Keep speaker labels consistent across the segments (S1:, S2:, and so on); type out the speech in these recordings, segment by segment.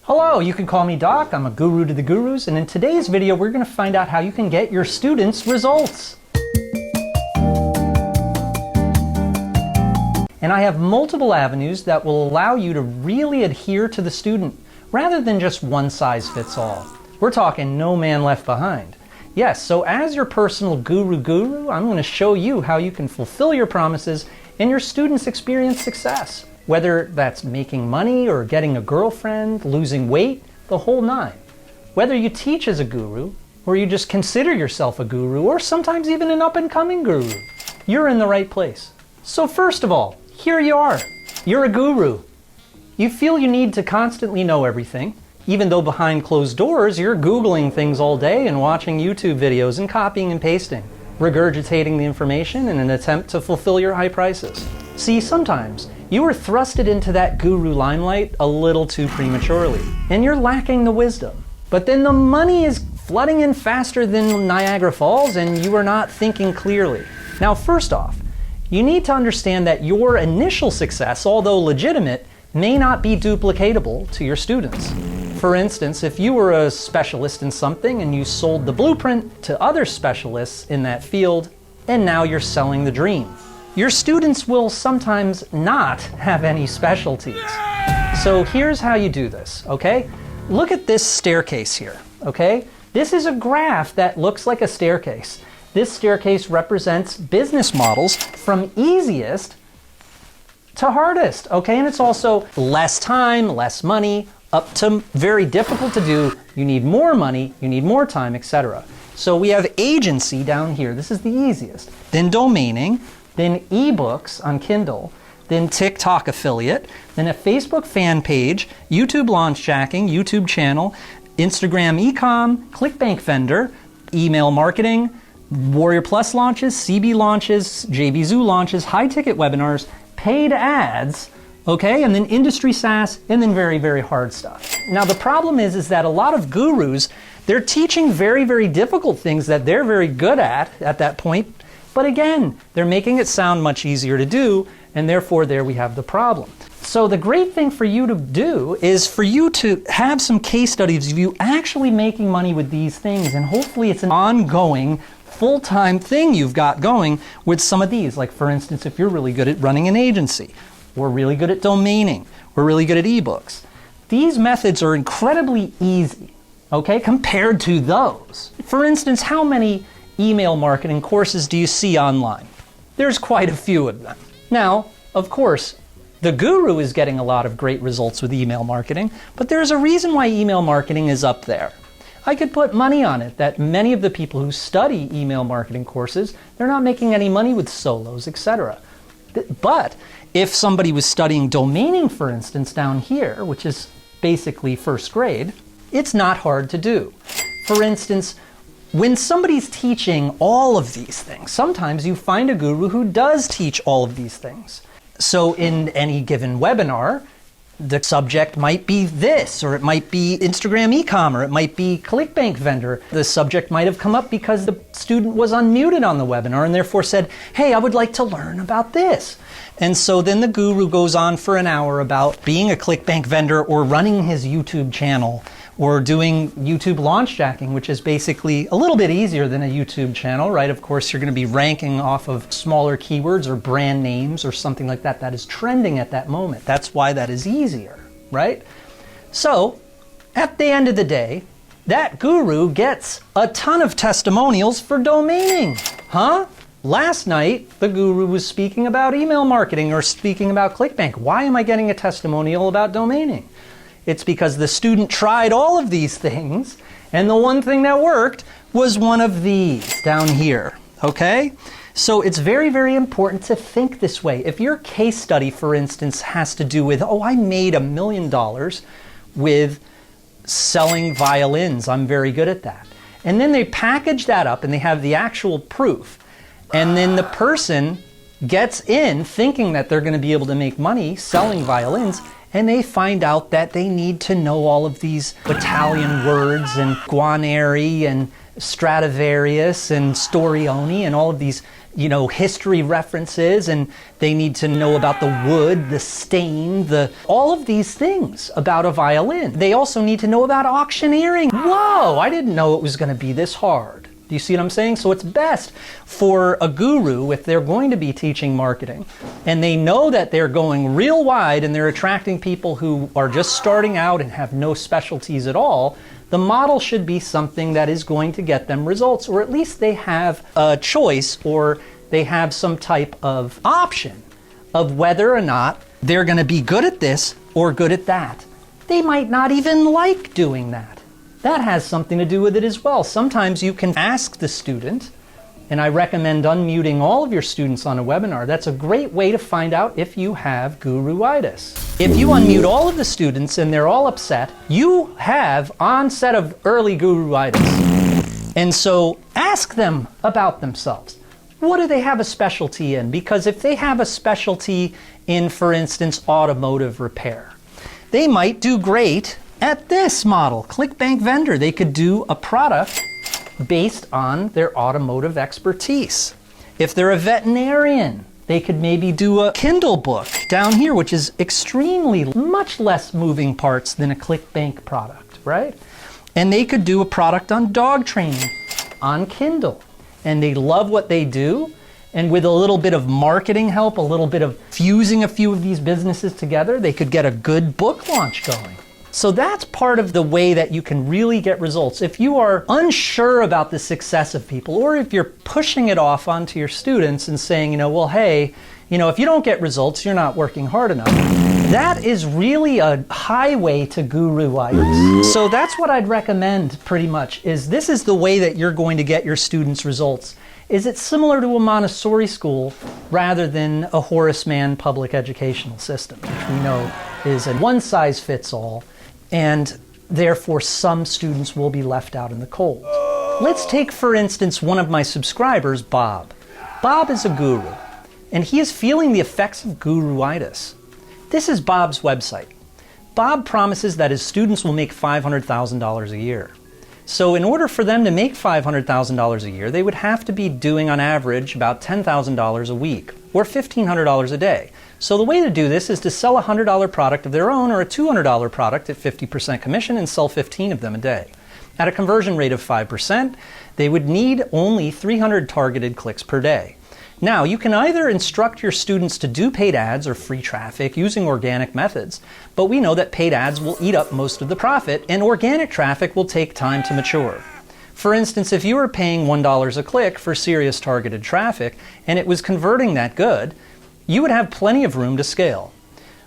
S1: Hello, you can call me Doc. I'm a guru to the gurus, and in today's video we're going to find out how you can get your students results. And I have multiple avenues that will allow you to really adhere to the student rather than just one size fits all. We're talking no man left behind. Yes, so as your personal guru, I'm going to show you how you can fulfill your promises and your students experience success. Whether that's making money or getting a girlfriend, losing weight, the whole nine. Whether you teach as a guru, or you just consider yourself a guru, or sometimes even an up-and-coming guru, you're in the right place. So first of all, here you are. You're a guru. You feel you need to constantly know everything, even though behind closed doors you're Googling things all day and watching YouTube videos and copying and pasting, regurgitating the information in an attempt to fulfill your high prices. See, sometimes you were thrusted into that guru limelight a little too prematurely, and you're lacking the wisdom. But then the money is flooding in faster than Niagara Falls, and you are not thinking clearly. Now, first off, you need to understand that your initial success, although legitimate, may not be duplicatable to your students. For instance, if you were a specialist in something and you sold the blueprint to other specialists in that field, and now you're selling the dream. Your students will sometimes not have any specialties. So here's how you do this, okay? Look at this staircase here, okay? This is a graph that looks like a staircase. This staircase represents business models from easiest to hardest, okay? And it's also less time, less money, up to very difficult to do. You need more money, you need more time, etc. So we have agency down here. This is the easiest. Then domaining, then ebooks on Kindle, then TikTok affiliate, then a Facebook fan page, YouTube launch jacking, YouTube channel, Instagram e-com, ClickBank vendor, email marketing, Warrior Plus launches, CB launches, JBZoo launches, high ticket webinars, paid ads, okay, and then industry SaaS, and then very, very hard stuff. Now the problem is that a lot of gurus, they're teaching very, very difficult things that they're very good at that point. But again, they're making it sound much easier to do, and therefore there we have the problem. So the great thing for you to do is for you to have some case studies of you actually making money with these things, and hopefully it's an ongoing, full-time thing you've got going with some of these. Like for instance, if you're really good at running an agency, or really good at domaining, or really good at ebooks. These methods are incredibly easy, okay, compared to those. For instance, how many email marketing courses do you see online? There's quite a few of them. Now, of course, the guru is getting a lot of great results with email marketing, but there's a reason why email marketing is up there. I could put money on it that many of the people who study email marketing courses, they're not making any money with solos, etc. But if somebody was studying domaining, for instance, down here, which is basically first grade, it's not hard to do. For instance, when somebody's teaching all of these things, sometimes you find a guru who does teach all of these things. So in any given webinar, the subject might be this, or it might be Instagram e-com, or it might be ClickBank vendor. The subject might have come up because the student was unmuted on the webinar and therefore said, hey, I would like to learn about this. And so then the guru goes on for an hour about being a ClickBank vendor or running his YouTube channel, or doing YouTube launch jacking, which is basically a little bit easier than a YouTube channel, right? Of course, you're going to be ranking off of smaller keywords or brand names or something like that that is trending at that moment. That's why that is easier, right? So, at the end of the day, that guru gets a ton of testimonials for domaining, huh? Last night, the guru was speaking about email marketing or speaking about ClickBank. Why am I getting a testimonial about domaining? It's because the student tried all of these things, and the one thing that worked was one of these down here, okay? So it's very, very important to think this way. If your case study, for instance, has to do with, oh, I made $1 million with selling violins, I'm very good at that. And then they package that up and they have the actual proof. And then the person gets in thinking that they're going to be able to make money selling violins, and they find out that they need to know all of these Italian words and Guarneri and Stradivarius and Storioni and all of these, history references, and they need to know about the wood, the stain, all of these things about a violin. They also need to know about auctioneering. Whoa, I didn't know it was going to be this hard. Do you see what I'm saying? So it's best for a guru, if they're going to be teaching marketing, and they know that they're going real wide and they're attracting people who are just starting out and have no specialties at all, the model should be something that is going to get them results, or at least they have a choice, or they have some type of option of whether or not they're going to be good at this or good at that. They might not even like doing that. That has something to do with it as well. Sometimes you can ask the student, and I recommend unmuting all of your students on a webinar. That's a great way to find out if you have guru-itis. If you unmute all of the students and they're all upset, you have onset of early guru-itis. And so ask them about themselves. What do they have a specialty in? Because if they have a specialty in, for instance, automotive repair, they might do great at this model, ClickBank Vendor. They could do a product based on their automotive expertise. If they're a veterinarian, they could maybe do a Kindle book down here, which is extremely much less moving parts than a ClickBank product, right? And they could do a product on dog training on Kindle. And they love what they do. And with a little bit of marketing help, a little bit of fusing a few of these businesses together, they could get a good book launch going. So that's part of the way that you can really get results. If you are unsure about the success of people, or if you're pushing it off onto your students and saying, well, hey, if you don't get results, you're not working hard enough. That is really a highway to guru-itis. So that's what I'd recommend pretty much, is this is the way that you're going to get your students results. Is it similar to a Montessori school rather than a Horace Mann public educational system, which we know is a one-size-fits-all, and therefore some students will be left out in the cold. Let's take, for instance, one of my subscribers, Bob. Bob is a guru, and he is feeling the effects of guru-itis. This is Bob's website. Bob promises that his students will make $500,000 a year. So in order for them to make $500,000 a year, they would have to be doing on average about $10,000 a week, or $1,500 a day. So the way to do this is to sell a $100 product of their own, or a $200 product at 50% commission, and sell 15 of them a day. At a conversion rate of 5%, they would need only 300 targeted clicks per day. Now, you can either instruct your students to do paid ads or free traffic using organic methods, but we know that paid ads will eat up most of the profit, and organic traffic will take time to mature. For instance, if you were paying $1 a click for serious targeted traffic, and it was converting that good, you would have plenty of room to scale.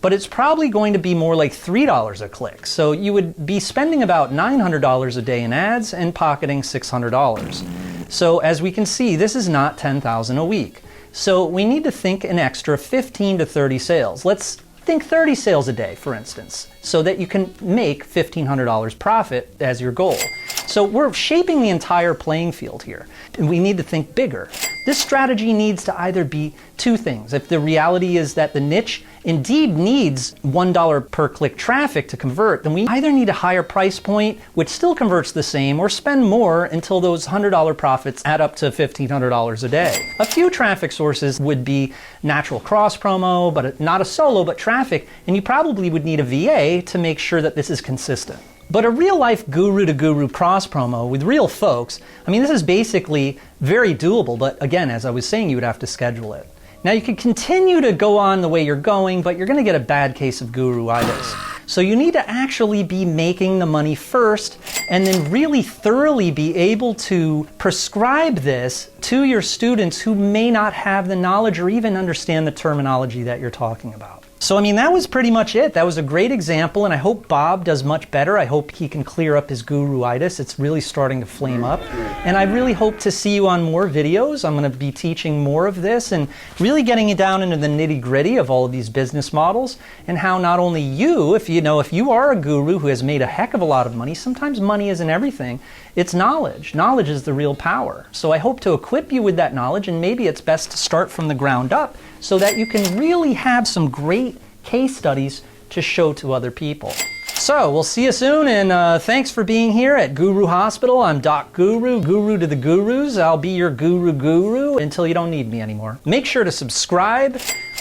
S1: But it's probably going to be more like $3 a click. So you would be spending about $900 a day in ads and pocketing $600. So as we can see, this is not $10,000 a week. So we need to think an extra 15 to 30 sales. Let's think 30 sales a day, for instance, so that you can make $1,500 profit as your goal. So we're shaping the entire playing field here, and we need to think bigger. This strategy needs to either be two things. If the reality is that the niche indeed needs $1 per click traffic to convert, then we either need a higher price point, which still converts the same, or spend more until those $100 profits add up to $1,500 a day. A few traffic sources would be natural cross promo, but not a solo, but traffic, and you probably would need a VA to make sure that this is consistent. But a real-life guru-to-guru cross-promo with real folks, this is basically very doable, but again, as I was saying, you would have to schedule it. Now, you could continue to go on the way you're going, but you're going to get a bad case of guru-itis. So you need to actually be making the money first, and then really thoroughly be able to prescribe this to your students who may not have the knowledge or even understand the terminology that you're talking about. So that was pretty much it. That was a great example, and I hope Bob does much better. I hope he can clear up his guru-itis. It's really starting to flame up. And I really hope to see you on more videos. I'm going to be teaching more of this and really getting you down into the nitty-gritty of all of these business models, and how not only you, if you are a guru who has made a heck of a lot of money, sometimes money isn't everything. It's knowledge. Knowledge is the real power. So I hope to equip you with that knowledge, and maybe it's best to start from the ground up so that you can really have some great case studies to show to other people. So we'll see you soon, and thanks for being here at Guru Hospital. I'm Doc Guru, guru to the gurus. I'll be your guru until you don't need me anymore. Make sure to subscribe,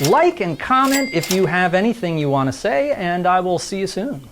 S1: like, and comment if you have anything you want to say, and I will see you soon.